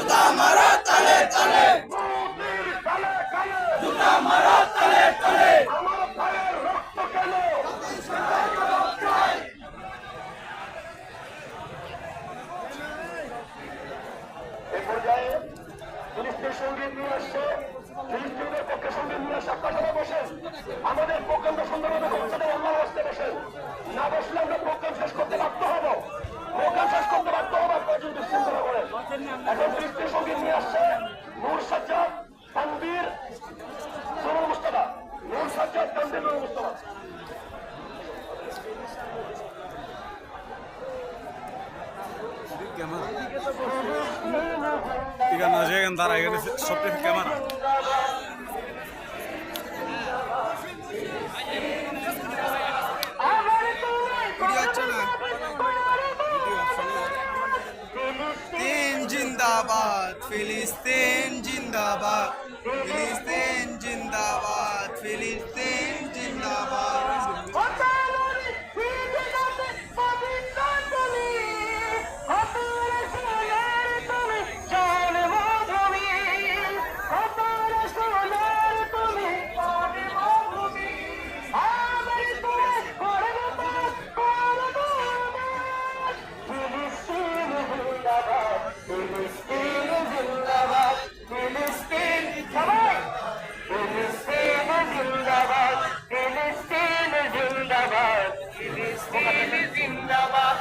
জুতা মারা তালে তালে, মোদির কালে কালে জুতা মারা তালে তালে, আমার ভাইয়ের রক্ত কেন? এই পর্যায়ে ফিলিস্তিন সঙ্গীত নিয়ে আসছে, ফিলিস্তিনদের পক্ষে সঙ্গীত নিয়ে আসছে। আপনারা সবাই বসেন, আমাদের প্রোগ্রামটা সুন্দরভাবে করতে দেন। আল্লাহর রাস্তায় বসেন, না বসলে আমরা প্রোগ্রাম শেষ করতে বাধ্য হব। প্রোগ্রাম শেষ করতে বাধ্য হব আপনারা যদি বিশৃঙ্খলা করেন। এখন ফিলিস্তিন সঙ্গীত নিয়ে আসছে নূর সাজ্জাদ, তানভীর, নুরুল মুস্তাফা। নূর সাজ্জাদ, তানভীর, নুরুল মুস্তাফা। এখানে যেখানে তারা এখানে সবচেয়ে ক্যামেরা ফিলিস্তিন জিন্দাবাদ, ফিলিস্তিন জিন্দাবাদ, ফিলিস্তিন জিন্দাবাদ, ফিলিস্তিন জিন্দাবাদ। ফিলিস্তিন জিন্দাবাদ, ফিলিস্তিন সবাই, ফিলিস্তিন জিন্দাবাদ, ফিলিস্তিন জিন্দাবাদ, ফিলিস্তিন জিন্দাবাদ।